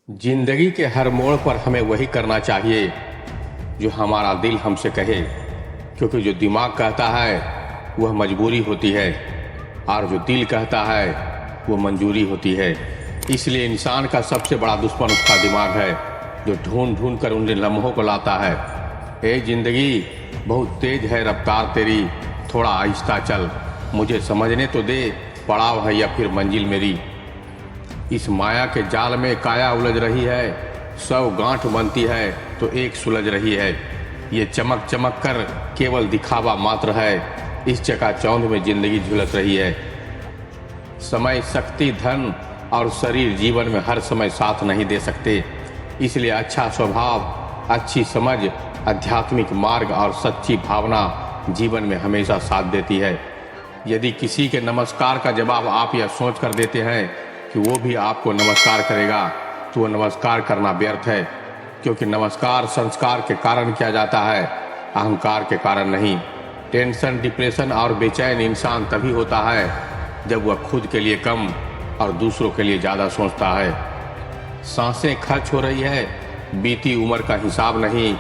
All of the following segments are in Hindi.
जिंदगी के हर मोड़ पर हमें वही करना चाहिए जो हमारा दिल हमसे कहे, क्योंकि जो दिमाग कहता है वह मजबूरी होती है और जो दिल कहता है वो मंजूरी होती है। इसलिए इंसान का सबसे बड़ा दुश्मन उसका दिमाग है, जो ढूंढ ढूंढ कर उन लम्हों को लाता है। ए जिंदगी, बहुत तेज है रफ्तार तेरी, थोड़ा आहिस्ता चल, मुझे समझने तो दे पड़ाव है या फिर मंजिल मेरी। इस माया के जाल में काया उलझ रही है, 100 गांठ बनती है तो एक सुलझ रही है। ये चमक चमक कर केवल दिखावा मात्र है, इस चकाचौंध में जिंदगी झुलस रही है। समय, शक्ति, धन और शरीर जीवन में हर समय साथ नहीं दे सकते, इसलिए अच्छा स्वभाव, अच्छी समझ, आध्यात्मिक मार्ग और सच्ची भावना जीवन में हमेशा साथ देती है। यदि किसी के नमस्कार का जवाब आप यह सोच कर देते हैं कि वो भी आपको नमस्कार करेगा, तो वो नमस्कार करना व्यर्थ है, क्योंकि नमस्कार संस्कार के कारण किया जाता है, अहंकार के कारण नहीं। टेंशन, डिप्रेशन और बेचैन इंसान तभी होता है जब वह खुद के लिए कम और दूसरों के लिए ज़्यादा सोचता है। सांसें खर्च हो रही है, बीती उम्र का हिसाब नहीं,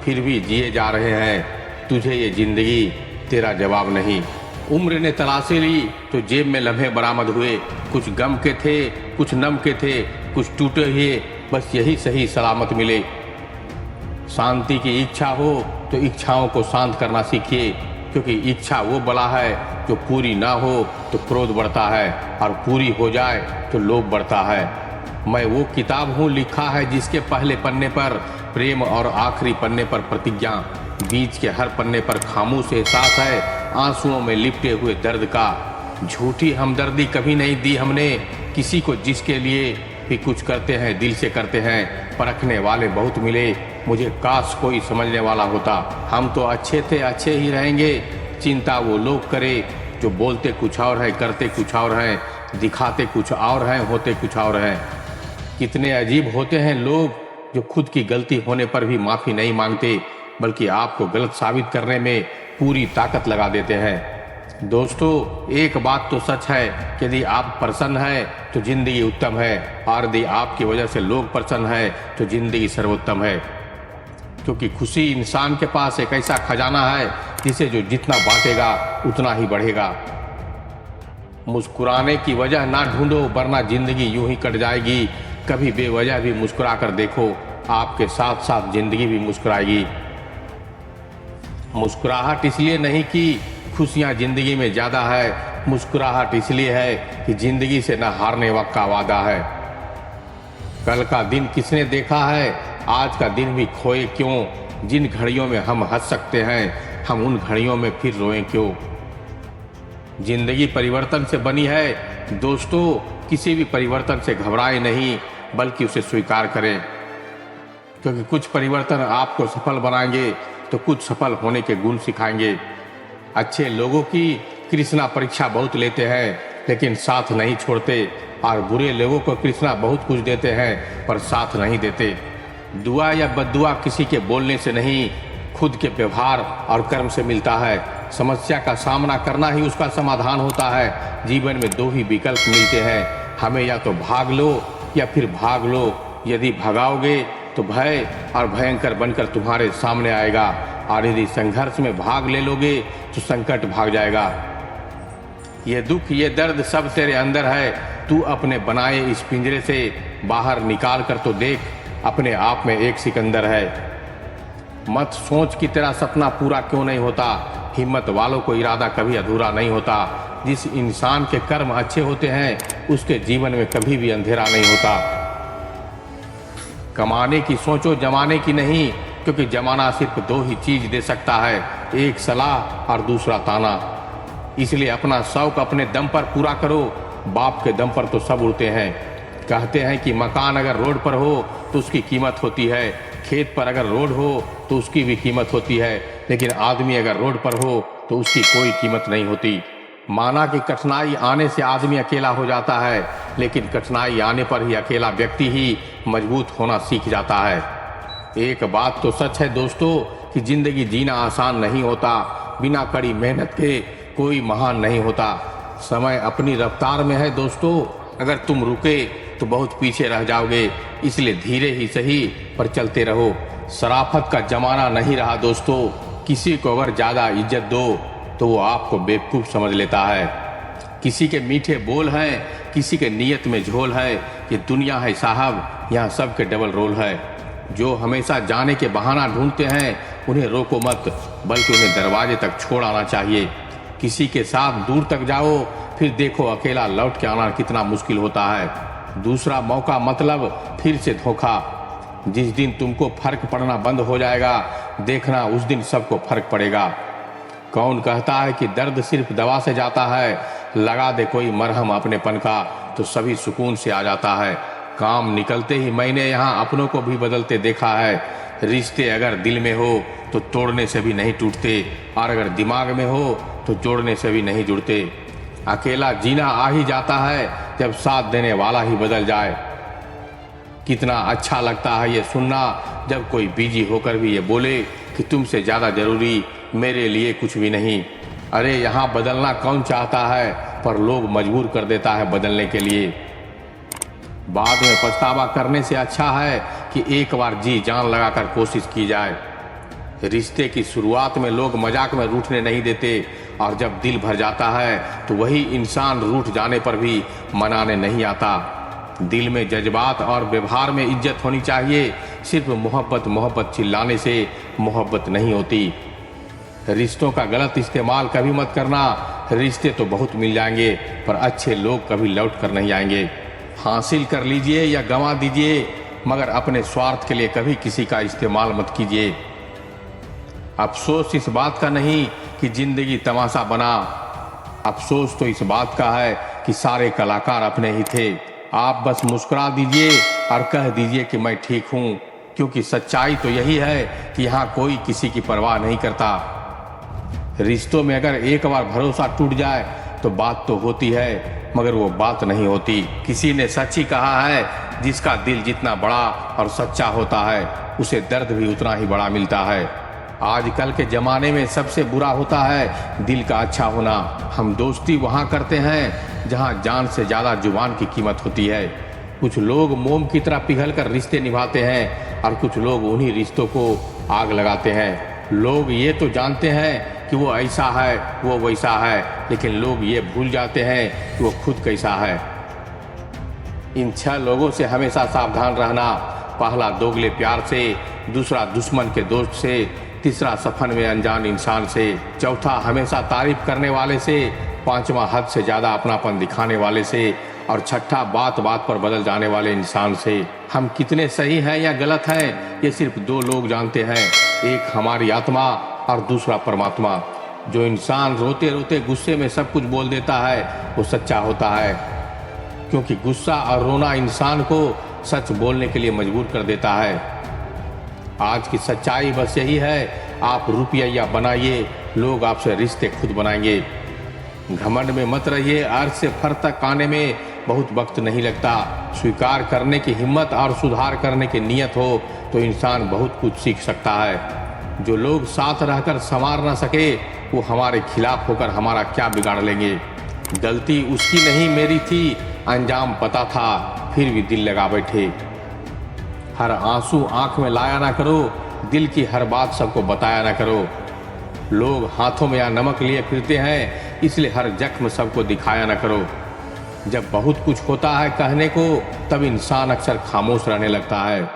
फिर भी जिए जा रहे हैं, तुझे ये जिंदगी तेरा जवाब नहीं। उम्र ने तलाशी ली तो जेब में लम्हे बरामद हुए, कुछ गम के थे, कुछ नम के थे, कुछ टूटे हुए, बस यही सही सलामत मिले। शांति की इच्छा हो तो इच्छाओं को शांत करना सीखिए, क्योंकि इच्छा वो बला है जो पूरी ना हो तो क्रोध बढ़ता है और पूरी हो जाए तो लोभ बढ़ता है। मैं वो किताब हूँ लिखा है जिसके पहले पन्ने पर प्रेम और आखिरी पन्ने पर प्रतिज्ञा, बीच के हर पन्ने पर खामोश एहसास है आंसुओं में लिपटे हुए दर्द का। झूठी हमदर्दी कभी नहीं दी हमने किसी को, जिसके लिए भी कुछ करते हैं दिल से करते हैं। परखने वाले बहुत मिले, मुझे काश कोई समझने वाला होता। हम तो अच्छे थे, अच्छे ही रहेंगे, चिंता वो लोग करे जो बोलते कुछ और है, करते कुछ और हैं, दिखाते कुछ और हैं, होते कुछ और हैं। कितने अजीब होते हैं लोग जो खुद की गलती होने पर भी माफ़ी नहीं मांगते, बल्कि आपको गलत साबित करने में पूरी ताकत लगा देते हैं। दोस्तों, एक बात तो सच है कि यदि आप प्रसन्न हैं तो जिंदगी उत्तम है, और यदि आपकी वजह से लोग प्रसन्न हैं तो जिंदगी सर्वोत्तम है। क्योंकि खुशी इंसान के पास एक ऐसा खजाना है जिसे जो जितना बांटेगा उतना ही बढ़ेगा। मुस्कुराने की वजह ना ढूंढो, वरना जिंदगी यूं ही कट जाएगी। कभी बेवजह भी मुस्कुरा कर देखो, आपके साथ साथ जिंदगी भी मुस्कुराएगी। मुस्कुराहट इसलिए नहीं कि खुशियाँ जिंदगी में ज़्यादा है, मुस्कुराहट इसलिए है कि जिंदगी से न हारने वक्त का वादा है। कल का दिन किसने देखा है, आज का दिन भी खोए क्यों। जिन घड़ियों में हम हंस सकते हैं, हम उन घड़ियों में फिर रोएं क्यों। जिंदगी परिवर्तन से बनी है दोस्तों, किसी भी परिवर्तन से घबराए नहीं, बल्कि उसे स्वीकार करें, क्योंकि कुछ परिवर्तन आपको सफल बनाएंगे तो कुछ सफल होने के गुण सिखाएंगे। अच्छे लोगों की कृष्णा परीक्षा बहुत लेते हैं लेकिन साथ नहीं छोड़ते, और बुरे लोगों को कृष्णा बहुत कुछ देते हैं पर साथ नहीं देते। दुआ या बद्दुआ किसी के बोलने से नहीं, खुद के व्यवहार और कर्म से मिलता है। समस्या का सामना करना ही उसका समाधान होता है। जीवन में दो ही विकल्प मिलते हैं, हमें या तो भाग लो या फिर भाग लो। यदि भगाओगे तो भय और भयंकर बनकर तुम्हारे सामने आएगा, और यदि संघर्ष में भाग ले लोगे तो संकट भाग जाएगा। ये दुख, ये दर्द सब तेरे अंदर है, तू अपने बनाए इस पिंजरे से बाहर निकाल कर तो देख, अपने आप में एक सिकंदर है। मत सोच कि तेरा सपना पूरा क्यों नहीं होता, हिम्मत वालों को इरादा कभी अधूरा नहीं होता। जिस इंसान के कर्म अच्छे होते हैं उसके जीवन में कभी भी अंधेरा नहीं होता। कमाने की सोचो, जमाने की नहीं, क्योंकि जमाना सिर्फ दो ही चीज दे सकता है, एक सलाह और दूसरा ताना। इसलिए अपना शौक अपने दम पर पूरा करो, बाप के दम पर तो सब उड़ते हैं। कहते हैं कि मकान अगर रोड पर हो तो उसकी कीमत होती है, खेत पर अगर रोड हो तो उसकी भी कीमत होती है, लेकिन आदमी अगर रोड पर हो तो उसकी कोई कीमत नहीं होती। माना कि कठिनाई आने से आदमी अकेला हो जाता है, लेकिन कठिनाई आने पर ही अकेला व्यक्ति ही मजबूत होना सीख जाता है। एक बात तो सच है दोस्तों कि जिंदगी जीना आसान नहीं होता, बिना कड़ी मेहनत के कोई महान नहीं होता। समय अपनी रफ्तार में है दोस्तों, अगर तुम रुके तो बहुत पीछे रह जाओगे। इसलिए धीरे ही सही पर चलते रहो। शराफत का जमाना नहीं रहा दोस्तों। किसी को अगर ज़्यादा इज्जत दो तो वो आपको बेवकूफ़ समझ लेता है। किसी के मीठे बोल हैं, किसी के नीयत में झोल है। ये दुनिया है साहब, यहाँ सबके डबल रोल है। जो हमेशा जाने के बहाना ढूंढते हैं उन्हें रोको मत, बल्कि उन्हें दरवाजे तक छोड़ आना चाहिए। किसी के साथ दूर तक जाओ, फिर देखो अकेला लौट के आना कितना मुश्किल होता है। दूसरा मौका मतलब फिर से धोखा। जिस दिन तुमको फर्क पड़ना बंद हो जाएगा, देखना उस दिन सबको फर्क पड़ेगा। कौन कहता है कि दर्द सिर्फ दवा से जाता है? लगा दे कोई मरहम अपनेपन का तो सभी सुकून से आ जाता है। काम निकलते ही मैंने यहाँ अपनों को भी बदलते देखा है। रिश्ते अगर दिल में हो तो तोड़ने से भी नहीं टूटते, और अगर दिमाग में हो तो जोड़ने से भी नहीं जुड़ते। अकेला जीना आ ही जाता है जब साथ देने वाला ही बदल जाए। कितना अच्छा लगता है ये सुनना जब कोई बिजी होकर भी ये बोले कि तुमसे ज़्यादा ज़रूरी मेरे लिए कुछ भी नहीं। अरे यहाँ बदलना कौन चाहता है, पर लोग मजबूर कर देता है बदलने के लिए। बाद में पछतावा करने से अच्छा है कि एक बार जी जान लगाकर कोशिश की जाए। रिश्ते की शुरुआत में लोग मजाक में रूठने नहीं देते, और जब दिल भर जाता है तो वही इंसान रूठ जाने पर भी मनाने नहीं आता। दिल में जज्बात और व्यवहार में इज्जत होनी चाहिए। सिर्फ मोहब्बत चिल्लाने से मोहब्बत नहीं होती। रिश्तों का गलत इस्तेमाल कभी मत करना। रिश्ते तो बहुत मिल जाएंगे, पर अच्छे लोग कभी लौट कर नहीं आएंगे। हासिल कर लीजिए या गंवा दीजिए, मगर अपने स्वार्थ के लिए कभी किसी का इस्तेमाल मत कीजिए। अफसोस इस बात का नहीं कि जिंदगी तमाशा बना, अफसोस तो इस बात का है कि सारे कलाकार अपने ही थे। आप बस मुस्कुरा दीजिए और कह दीजिए कि मैं ठीक हूँ, क्योंकि सच्चाई तो यही है कि यहाँ कोई किसी की परवाह नहीं करता। रिश्तों में अगर एक बार भरोसा टूट जाए तो बात तो होती है, मगर वो बात नहीं होती। किसी ने सच ही कहा है, जिसका दिल जितना बड़ा और सच्चा होता है उसे दर्द भी उतना ही बड़ा मिलता है। आजकल के ज़माने में सबसे बुरा होता है दिल का अच्छा होना। हम दोस्ती वहाँ करते हैं जहाँ जान से ज़्यादा जुबान की कीमत होती है। कुछ लोग मोम की तरह पिघल कर रिश्ते निभाते हैं, और कुछ लोग उन्हीं रिश्तों को आग लगाते हैं। लोग ये तो जानते हैं कि वो ऐसा है, वो वैसा है, लेकिन लोग ये भूल जाते हैं कि वो खुद कैसा है। इन 6 लोगों से हमेशा सावधान रहना। पहला दोगले प्यार से, दूसरा दुश्मन के दोस्त से, तीसरा सफन में अनजान इंसान से, चौथा हमेशा तारीफ करने वाले से, पांचवा हद से ज़्यादा अपनापन दिखाने वाले से, और छठा बात बात पर बदल जाने वाले इंसान से। हम कितने सही हैं या गलत हैं ये सिर्फ 2 लोग जानते हैं, एक हमारी आत्मा और दूसरा परमात्मा। जो इंसान रोते रोते गुस्से में सब कुछ बोल देता है वो सच्चा होता है, क्योंकि गुस्सा और रोना इंसान को सच बोलने के लिए मजबूर कर देता है। आज की सच्चाई बस यही है, आप रुपया बनाइए, लोग आपसे रिश्ते खुद बनाएंगे। घमंड में मत रहिए, अर्थ से फर तक आने में बहुत वक्त नहीं लगता। स्वीकार करने की हिम्मत और सुधार करने की नीयत हो तो इंसान बहुत कुछ सीख सकता है। जो लोग साथ रहकर संवार ना सके वो हमारे खिलाफ होकर हमारा क्या बिगाड़ लेंगे। गलती उसकी नहीं मेरी थी, अंजाम पता था फिर भी दिल लगा बैठे। हर आंसू आंख में लाया ना करो, दिल की हर बात सबको बताया ना करो। लोग हाथों में या नमक लिए फिरते हैं, इसलिए हर जख्म सबको दिखाया ना करो। जब बहुत कुछ होता है कहने को, तब इंसान अक्सर खामोश रहने लगता है।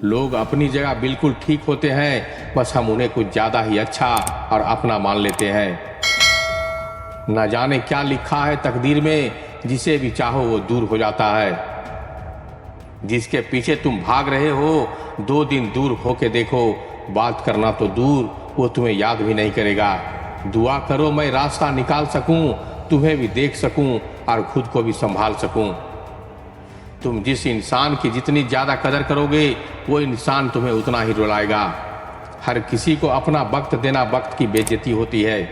लोग अपनी जगह बिल्कुल ठीक होते हैं, बस हम उन्हें कुछ ज़्यादा ही अच्छा और अपना मान लेते हैं। न जाने क्या लिखा है तकदीर में, जिसे भी चाहो वो दूर हो जाता है। जिसके पीछे तुम भाग रहे हो 2 दिन दूर होके देखो, बात करना तो दूर वो तुम्हें याद भी नहीं करेगा। दुआ करो मैं रास्ता निकाल सकूं, तुम्हें भी देख सकूं और खुद को भी संभाल सकूं। तुम जिस इंसान की जितनी ज़्यादा कदर करोगे वो इंसान तुम्हें उतना ही रुलाएगा। हर किसी को अपना वक्त देना वक्त की बेइज्जती होती है।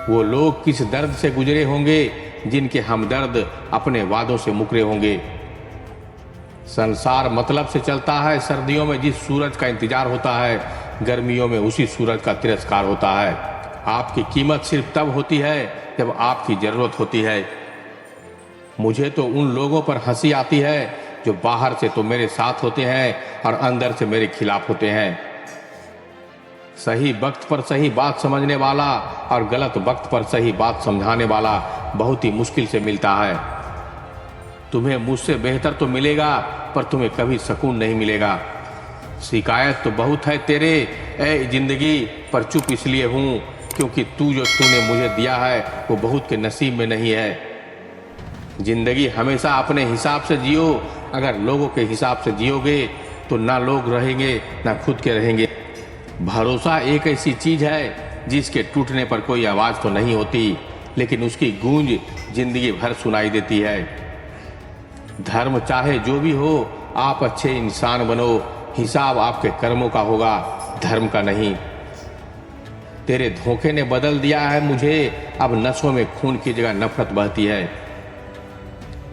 वो लोग किस दर्द से गुजरे होंगे जिनके हमदर्द अपने वादों से मुकरे होंगे। संसार मतलब से चलता है, सर्दियों में जिस सूरज का इंतजार होता है, गर्मियों में उसी सूरज का तिरस्कार होता है। आपकी कीमत सिर्फ तब होती है जब आपकी ज़रूरत होती है। मुझे तो उन लोगों पर हंसी आती है जो बाहर से तो मेरे साथ होते हैं और अंदर से मेरे खिलाफ होते हैं। सही वक्त पर सही बात समझने वाला और गलत वक्त पर सही बात समझाने वाला बहुत ही मुश्किल से मिलता है। तुम्हें मुझसे बेहतर तो मिलेगा, पर तुम्हें कभी सुकून नहीं मिलेगा। शिकायत तो बहुत है तेरे ए जिंदगी, पर चुप इसलिए हूँ क्योंकि तूने मुझे दिया है वो बहुत के नसीब में नहीं है। जिंदगी हमेशा अपने हिसाब से जियो। अगर लोगों के हिसाब से जियोगे तो ना लोग रहेंगे ना खुद के रहेंगे। भरोसा एक ऐसी चीज है जिसके टूटने पर कोई आवाज तो नहीं होती, लेकिन उसकी गूंज जिंदगी भर सुनाई देती है। धर्म चाहे जो भी हो, आप अच्छे इंसान बनो। हिसाब आपके कर्मों का होगा, धर्म का नहीं। तेरे धोखे ने बदल दिया है मुझे, अब नसों में खून की जगह नफरत बहती है।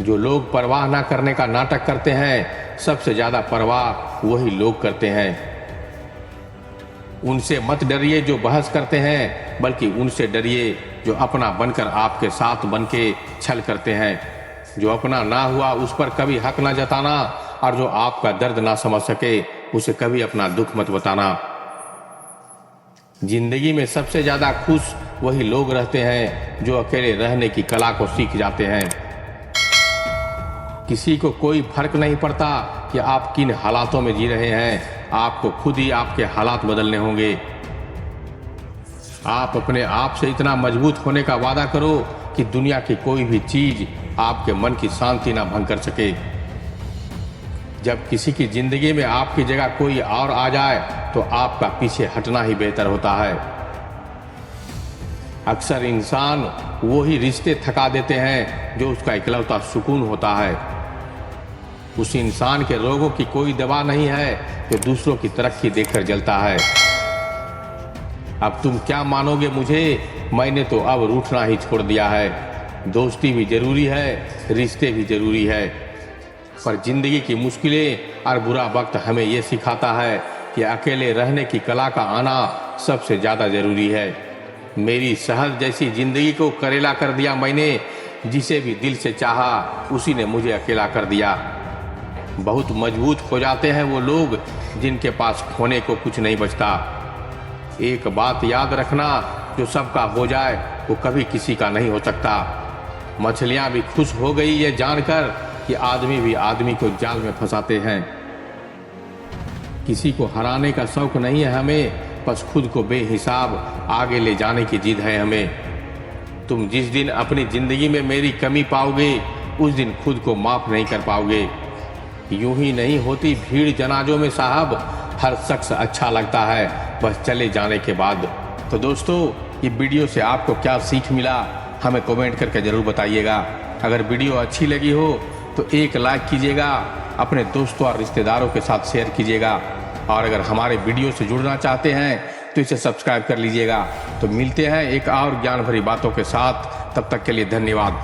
जो लोग परवाह ना करने का नाटक करते हैं, सबसे ज्यादा परवाह वही लोग करते हैं। उनसे मत डरिए जो बहस करते हैं, बल्कि उनसे डरिए जो अपना बनकर आपके साथ बनके छल करते हैं। जो अपना ना हुआ उस पर कभी हक ना जताना, और जो आपका दर्द ना समझ सके उसे कभी अपना दुख मत बताना। जिंदगी में सबसे ज्यादा खुश वही लोग रहते हैं जो अकेले रहने की कला को सीख जाते हैं। किसी को कोई फर्क नहीं पड़ता कि आप किन हालातों में जी रहे हैं, आपको खुद ही आपके हालात बदलने होंगे। आप अपने आप से इतना मजबूत होने का वादा करो कि दुनिया की कोई भी चीज आपके मन की शांति ना भंग कर सके। जब किसी की जिंदगी में आपकी जगह कोई और आ जाए तो आपका पीछे हटना ही बेहतर होता है। अक्सर इंसान वो ही रिश्ते थका देते हैं जो उसका इकलौता सुकून होता है। उस इंसान के रोगों की कोई दवा नहीं है जो दूसरों की तरक्की देखकर जलता है। अब तुम क्या मानोगे मुझे, मैंने तो अब रूठना ही छोड़ दिया है। दोस्ती भी जरूरी है, रिश्ते भी जरूरी है, पर जिंदगी की मुश्किलें और बुरा वक्त हमें ये सिखाता है कि अकेले रहने की कला का आना सबसे ज्यादा जरूरी है। मेरी शहद जैसी जिंदगी को करेला कर दिया मैंने, जिसे भी दिल से चाहा उसी ने मुझे अकेला कर दिया। बहुत मजबूत हो जाते हैं वो लोग जिनके पास खोने को कुछ नहीं बचता। एक बात याद रखना, जो सबका हो जाए वो कभी किसी का नहीं हो सकता। मछलियां भी खुश हो गई ये जानकर कि आदमी भी आदमी को जाल में फंसाते हैं। किसी को हराने का शौक नहीं है हमें, बस खुद को बेहिसाब आगे ले जाने की जिद है हमें। तुम जिस दिन अपनी जिंदगी में मेरी कमी पाओगे उस दिन खुद को माफ नहीं कर पाओगे। यूं ही नहीं होती भीड़ जनाजों में साहब, हर शख्स अच्छा लगता है बस चले जाने के बाद। तो दोस्तों, ये वीडियो से आपको क्या सीख मिला हमें कमेंट करके जरूर बताइएगा। अगर वीडियो अच्छी लगी हो तो एक लाइक कीजिएगा, अपने दोस्तों और रिश्तेदारों के साथ शेयर कीजिएगा, और अगर हमारे वीडियो से जुड़ना चाहते हैं तो इसे सब्सक्राइब कर लीजिएगा। तो मिलते हैं एक और ज्ञान भरी बातों के साथ, तब तक के लिए धन्यवाद।